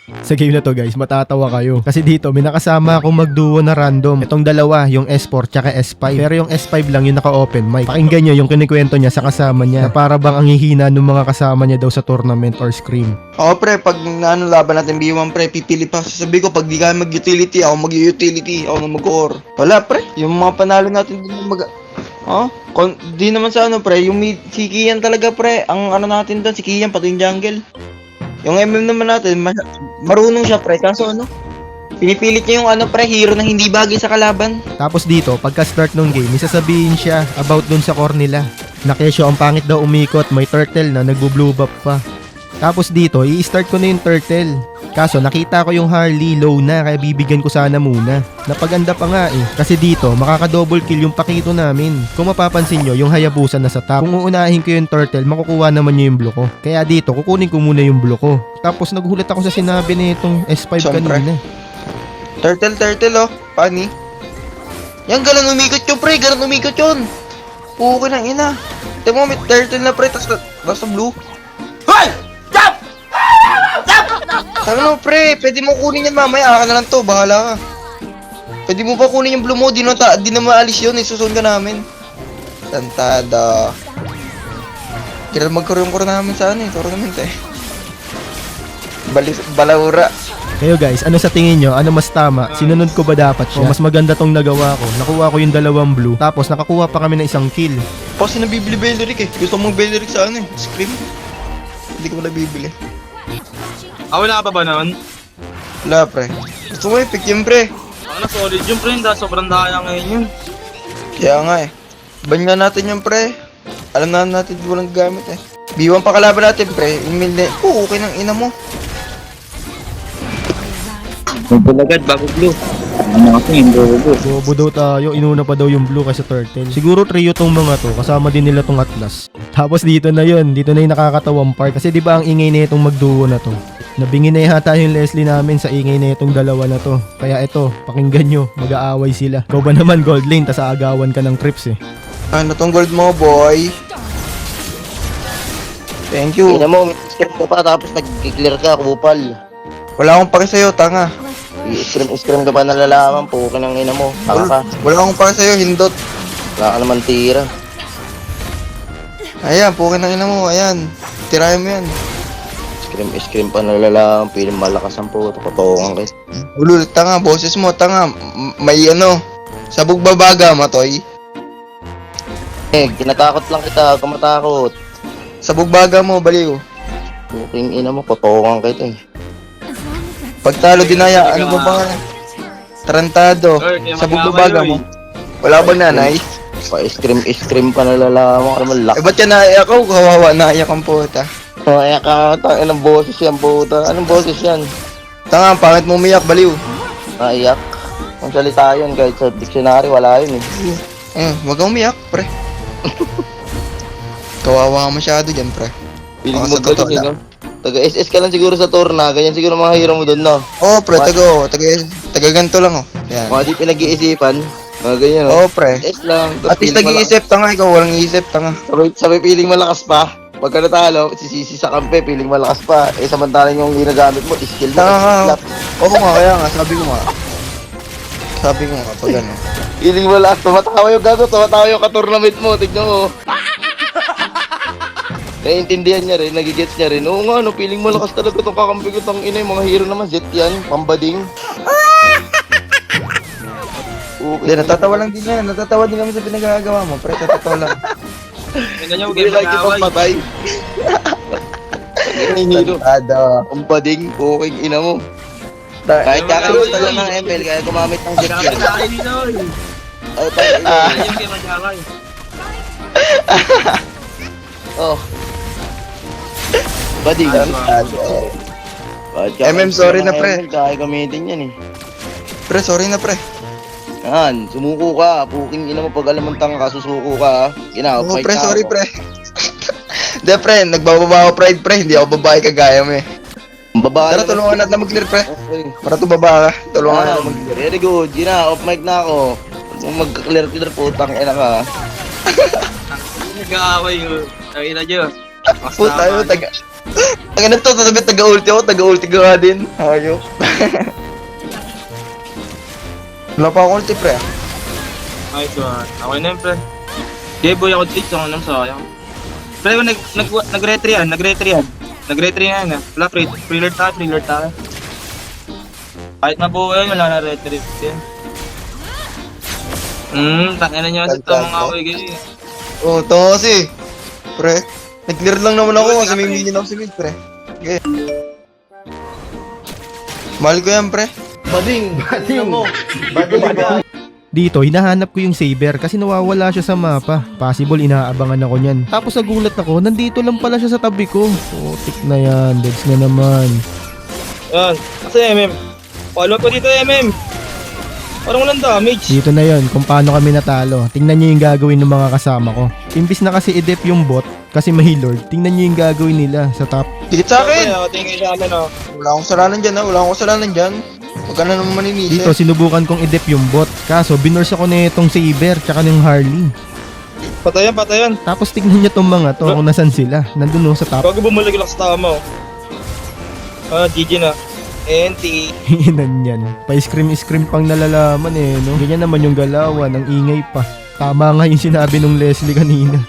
Sa game na to guys, matatawa kayo. Kasi dito, may nakasama akong magduo na random. Itong dalawa, yung S4 tsaka S5. Pero yung S5 lang yung naka-open mic. Pakinggan nyo yung kinikwento niya sa kasama niya. Na para bang ang hihina ng mga kasama niya daw sa tournament or scrim. Ako pre, pag naano laban natin B1 pre, pipili pa. Sabi ko, pag di kaya mag-utility, ako mag-utility, ako na mag-core. Wala pre, yung mga panalo natin din mag... Oh, di naman sa ano pre, yung si Kian talaga pre, ang ano natin doon, si Kian pati yung jungle. Yung MM naman natin, marunong siya pre, kaso ano, pinipilit niya yung ano pre, hero na hindi bagay sa kalaban. Tapos dito, pagka-start ng game, may sasabihin siya about dun sa core nila. Na kesyo, ang pangit daw umikot, may turtle na nagbo-blue buff pa. Tapos dito, i-start ko na yung turtle. Kaso nakita ko yung Harley low na, kaya bibigyan ko sana muna. Napaganda pa nga eh, kasi dito makaka-double kill yung pakito namin. Kung mapapansin nyo, yung Hayabusa na sa top. Kung uunahin ko yung turtle, makukuha naman nyo yung blue ko. Kaya dito, kukunin ko muna yung blue ko. Tapos nagulat ako sa sinabi nitong S5 Siyempre. kanina. Turtle oh, pani. Yan, galang umikot yun pre, galang umikot yun. Puki ng ina. Tingnan mo, may turtle na pre, tas blue. Hoy! Stop! Sabi mo pre, pwede mo kunin yan mamaya, aka na lang to, bahala ka. Pwede mo pa kunin yung blue mo, di na maalis yun, isusun ka namin. Santada. Kailan magkaroon namin sa ano eh, tournament eh. Balaura. Kayo guys, ano sa tingin nyo? Ano mas tama? Sinunod ko ba dapat siya? O mas maganda tong nagawa ko. Nakuha ko yung 2 blue. Tapos nakakuha pa kami ng 1 kill. Kasi nabibili Beleric eh. Gusto mong Beleric sa ano eh, Scream. Hindi ko nabibili. Wala ka pa ba naman? Wala pre. Gusto mo epic yun pre. Ano, solid yung pre, sobrang daya ngayon yun. Kaya nga eh. Ban nga natin yung pre. Alam na natin walang gamit eh. B1 pa kalaban natin pre. Umilde. Okay ng ina mo. Agad bago blue. Ano kasi yung blue. Bobo daw tayo. Inuna pa daw yung blue kaysa turtle. Siguro trio tong mga to. Kasama din nila tong Atlas. Tapos dito na yun. Dito na yung nakakatawang part. Kasi di ba ang ingay na itong magduo na to? Nabingin na yata yung Leslie namin sa ingay na itong dalawa na to. Kaya ito, pakinggan nyo. Mag-aaway sila. Ikaw ba naman gold lane? Tas aagawan ka ng trips eh. Ano tong gold mo boy? Thank you. Ina mo, skip ka pa tapos nag-clear ka, kupal. Wala akong pake sa'yo, tanga. I-scream ka pa na lalaman, pukin ng ina mo. Tanga ka. Wala akong pake sa'yo, hindot. Wala ka naman tira. Ayan, pukin ng ina mo, ayan. Tirahin mo yan. Scream pa na lalaman, piling malakas ang puto, patungan kayo. Ulul, tanga, boses mo, tanga. May ano, sabog babaga, matoy. Kinatakot lang kita, kumatakot. Sabog baga mo, baliw. Puking ina mo, patungan kayo eh. Pagtalo dinaya, ano ba ba? Tarantado. Sabog babaga mo. Wala ba nanay? Pa-scream pa na lalaman, ano man Eh, ba't yan naiyak ako? Kawawa, naiyak ang puta. Ay, anong boses yan, puta? Anong boses yan? Tanga, pangit mo umiyak, baliw. Naiyak. Kung salita yun, kahit sa dictionary, wala yun eh. Wag kang umiyak, pre. Kawawa ka masyado dyan, pre. Piling Sa mo totoo galing, lang. no? Taga-SS ka lang siguro sa torna, ganyan siguro mga hero mo doon, no? Oo, pre, taga ganito lang, oh. Yan. Mga di pinag-iisipan, mga ganyan, no? Oo, pre. SS lang. At least nag-iisip, tanga, ikaw walang iisip, tanga. Sabay piling malakas pa. Pagka natalo, sisisi sa kampe, piling malakas pa. Eh, samantalang yung ginagamit mo, skill Tanga na. ka. Oo nga, kaya nga, sabi ko nga. Sabi ko nga, pag ano. Piling malakas, tumatawa yung gato, tumatawa yung ka-tournament mo, tignan mo. Naiintindihan niya rin, nagigets niya rin. Oo nga, no, piling malakas talaga itong kakampi ko, tang ina, yung mga hero naman, Zet yan, pambading. Hindi, natatawa lang din yan. Natatawa din kami sa pinagagawa mo, pre, natatawa lang. Tingnan nyo, Hindi game like yung mag-away. patay. Yung hero, Tantado. pambading, puking ina mo. Kahit kakalo talaga ng ML, kaya gumamit ng Zet yan. Kakain nila, oy. Ay, tayo, Tingnan yung game mag-away. oh. Bading. Tantado. Kahit MM, sorry na, pre. ML, kaya gamitin yan eh. Pre, sorry na, pre. Yan, sumuko ka. Puking ina mo pag alam mong tanga ka, susuko ka. Gina, Oo, pre, sorry, pre. Hindi, pre, nagbababa ako pride, pre. Hindi ako babae kagaya mo eh. Babae. Tara, tulungan natin na mag-clear, pre. Okay. Para tumaba ka. Tulungan natin na mag-clear. Very good. Gina, off mic na ako. Kung mag-clear putang ina ka. Nag-aaway yung ina nyo. Puta, Ang ina to, taga-ulti ako, taga-ulti ka nga din. Hayop. Wala pa akong ulti, pre. Nice one. Okay na yun, pre. Okay, boy, ako dito. Ako nang sayang. Pre, nag-retry yan. Nag-retry yan. Wala, pre-lord tayo. Kahit mabuo yun, wala na retry yan. Tangina nyo kasi ito mga away ganyan. Oh, ito kasi. Pre, nag-clear lang naman ako kasi may minion ako sa mid, pre. Okay. Mahal ko yan, pre. Dito, hinahanap ko yung Saber kasi nawawala siya sa mapa. Possible, inaabangan ako niyan. Tapos nagulat ako, nandito lang pala siya sa tabi ko. Putik na yan, deads na naman. Yan. Kasi MM. Follow ko dito, MM. Parang walang damage. Dito na yon kung paano kami natalo. Tingnan nyo yung gagawin ng mga kasama ko. Imbis na kasi i-dep yung bot, kasi may lord, tingnan nyo yung gagawin nila sa top. Tikit sa akin! Tingin sa amin, oh. Wala akong kasalanan dyan, ha? Wala akong kasalanan dyan. Huwag ka na naman maninisi. Dito, sinubukan kong i-dep yung bot. Kaso, binurse ako na itong Saber, tsaka ng Harley. Patayan. Tapos tignan nyo tong mga to, kung nasan sila. Nandun no, sa top. Bago bumalik lang sa tama, oh. GG na. NT. Hinan yan. Pa-scream pang nalalaman eh, no? Ganyan naman yung galawan, ang ingay pa. Tama nga yung sinabi nung Leslie kanina.